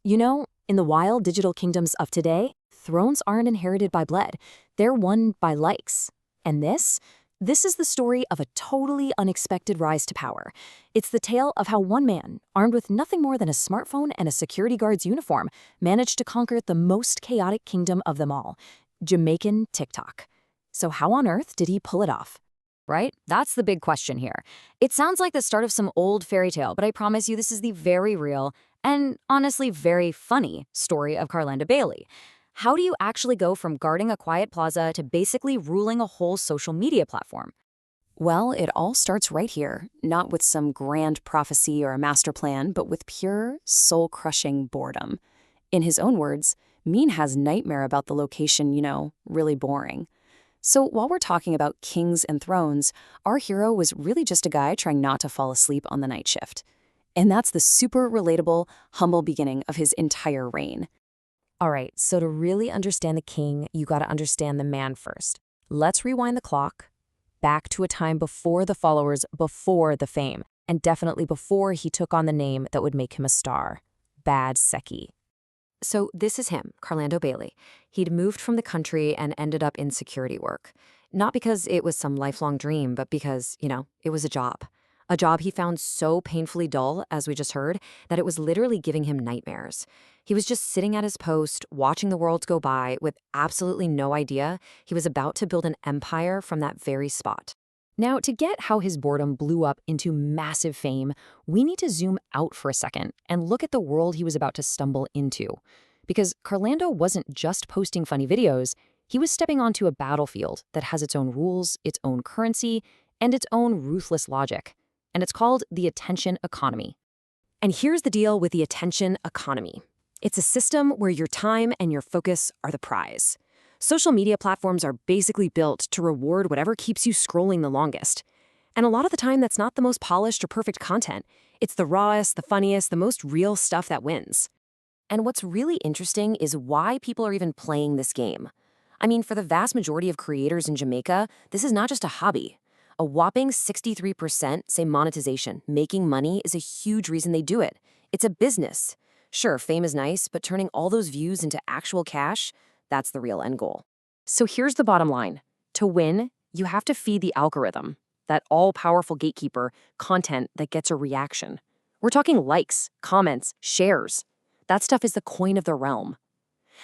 You know, in the wild digital kingdoms of today, thrones aren't inherited by blood. They're won by likes. And this is the story of a totally unexpected rise to power. It's the tale of how one man, armed with nothing more than a smartphone and a security guard's uniform, managed to conquer the most chaotic kingdom of them all, Jamaican TikTok. So how on earth did he pull it off? Right? That's the big question here. It sounds like the start of some old fairy tale, but I promise you this is the very real and honestly very funny story of Carlanda Bailey. How do you actually go from guarding a quiet plaza to basically ruling a whole social media platform? Well, it all starts right here, not with some grand prophecy or a master plan, but with pure, soul-crushing boredom. In his own words, Mean has nightmare about the location, really boring. So while we're talking about kings and thrones, our hero was really just a guy trying not to fall asleep on the night shift. And that's the super relatable, humble beginning of his entire reign. All right, so to really understand the king, you gotta understand the man first. Let's rewind the clock back to a time before the followers, before the fame, and definitely before he took on the name that would make him a star, Bad Seki. So this is him, Carlando Bailey. He'd moved from the country and ended up in security work. Not because it was some lifelong dream, but because, it was a job. A job he found so painfully dull, as we just heard, that it was literally giving him nightmares. He was just sitting at his post, watching the world go by, with absolutely no idea he was about to build an empire from that very spot. Now, to get how his boredom blew up into massive fame, we need to zoom out for a second and look at the world he was about to stumble into. Because Carlando wasn't just posting funny videos, he was stepping onto a battlefield that has its own rules, its own currency, and its own ruthless logic. And it's called the attention economy. And here's the deal with the attention economy. It's a system where your time and your focus are the prize. Social media platforms are basically built to reward whatever keeps you scrolling the longest. And a lot of the time, that's not the most polished or perfect content. It's the rawest, the funniest, the most real stuff that wins. And what's really interesting is why people are even playing this game. I mean, for the vast majority of creators in Jamaica, this is not just a hobby. A whopping 63% say monetization, making money, is a huge reason they do it. It's a business. Sure, fame is nice, but turning all those views into actual cash, that's the real end goal. So here's the bottom line. To win, you have to feed the algorithm, that all-powerful gatekeeper, content that gets a reaction. We're talking likes, comments, shares. That stuff is the coin of the realm.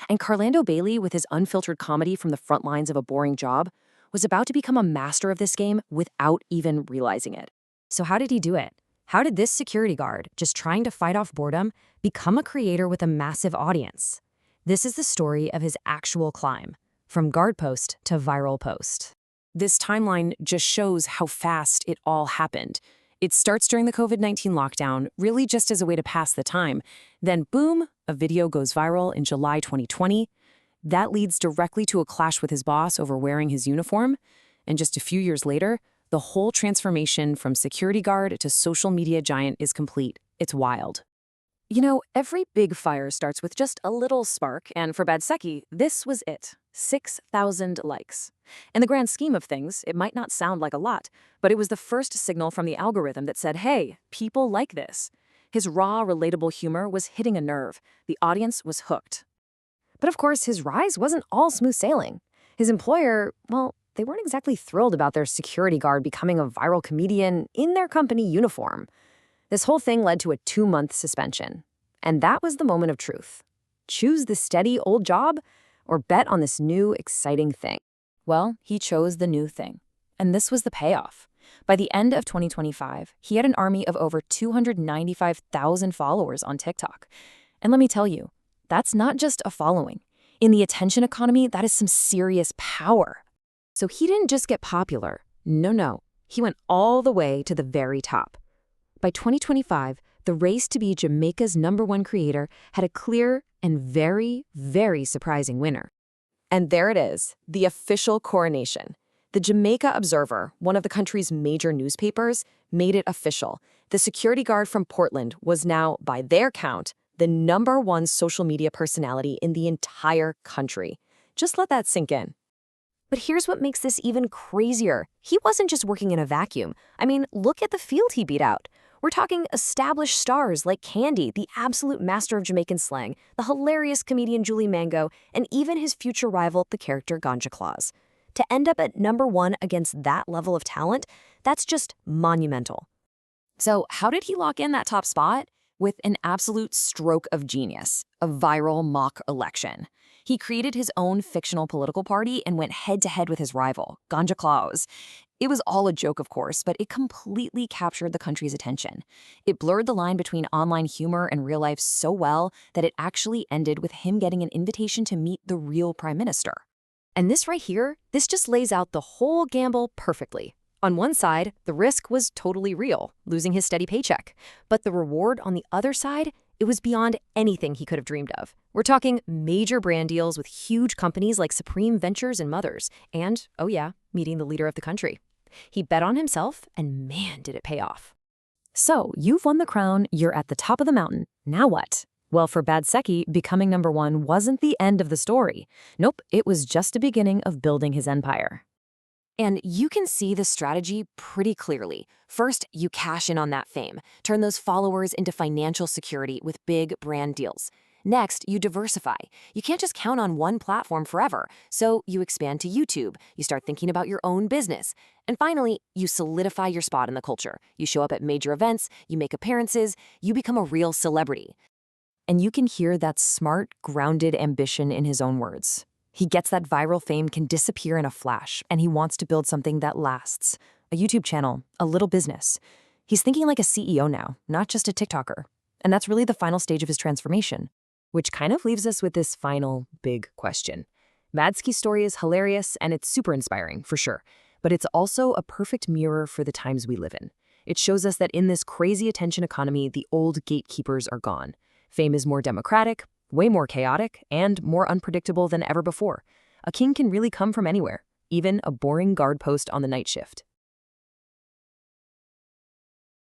And Carlando Bailey, with his unfiltered comedy from the front lines of a boring job, was about to become a master of this game without even realizing it. So how did he do it? How did this security guard, just trying to fight off boredom, become a creator with a massive audience? This is the story of his actual climb, from guard post to viral post. This timeline just shows how fast it all happened. It starts during the COVID-19 lockdown, really just as a way to pass the time. Then boom, a video goes viral in July 2020. That leads directly to a clash with his boss over wearing his uniform. And just a few years later, the whole transformation from security guard to social media giant is complete. It's wild. Every big fire starts with just a little spark, and for Bad Seki, this was it. 6,000 likes. In the grand scheme of things, it might not sound like a lot, but it was the first signal from the algorithm that said, hey, people like this. His raw, relatable humor was hitting a nerve. The audience was hooked. But of course, his rise wasn't all smooth sailing. His employer, well, they weren't exactly thrilled about their security guard becoming a viral comedian in their company uniform. This whole thing led to a 2-month suspension. And that was the moment of truth. Choose the steady old job or bet on this new, exciting thing? Well, he chose the new thing. And this was the payoff. By the end of 2025, he had an army of over 295,000 followers on TikTok. And let me tell you, that's not just a following. In the attention economy, that is some serious power. So he didn't just get popular. No. He went all the way to the very top. By 2025, the race to be Jamaica's #1 creator had a clear and very, very surprising winner. And there it is, the official coronation. The Jamaica Observer, one of the country's major newspapers, made it official. The security guard from Portland was now, by their count, the #1 social media personality in the entire country. Just let that sink in. But here's what makes this even crazier. He wasn't just working in a vacuum. I mean, look at the field he beat out. We're talking established stars like Candy, the absolute master of Jamaican slang, the hilarious comedian Julie Mango, and even his future rival, the character Ganja Claus. To end up at #1 against that level of talent, that's just monumental. So how did he lock in that top spot? With an absolute stroke of genius, a viral mock election. He created his own fictional political party and went head-to-head with his rival, Ganja Claus. It was all a joke, of course, but it completely captured the country's attention. It blurred the line between online humor and real life so well that it actually ended with him getting an invitation to meet the real prime minister. And this right here, this just lays out the whole gamble perfectly. On one side, the risk was totally real, losing his steady paycheck. But the reward on the other side, it was beyond anything he could have dreamed of. We're talking major brand deals with huge companies like Supreme Ventures and Mothers, and, oh yeah, meeting the leader of the country. He bet on himself, and man, did it pay off. So, you've won the crown, you're at the top of the mountain. Now what? Well, for Bad Seki, becoming #1 wasn't the end of the story. Nope, it was just the beginning of building his empire. And you can see the strategy pretty clearly. First, you cash in on that fame, turn those followers into financial security with big brand deals. Next, you diversify. You can't just count on one platform forever, so you expand to YouTube. You start thinking about your own business. And finally, you solidify your spot in the culture. You show up at major events, you make appearances, you become a real celebrity. And you can hear that smart, grounded ambition in his own words. He gets that viral fame can disappear in a flash, and he wants to build something that lasts. A YouTube channel, a little business. He's thinking like a CEO now, not just a TikToker. And that's really the final stage of his transformation. Which kind of leaves us with this final big question. Madski's story is hilarious, and it's super inspiring, for sure. But it's also a perfect mirror for the times we live in. It shows us that in this crazy attention economy, the old gatekeepers are gone. Fame is more democratic, way more chaotic, and more unpredictable than ever before. A king can really come from anywhere, even a boring guard post on the night shift.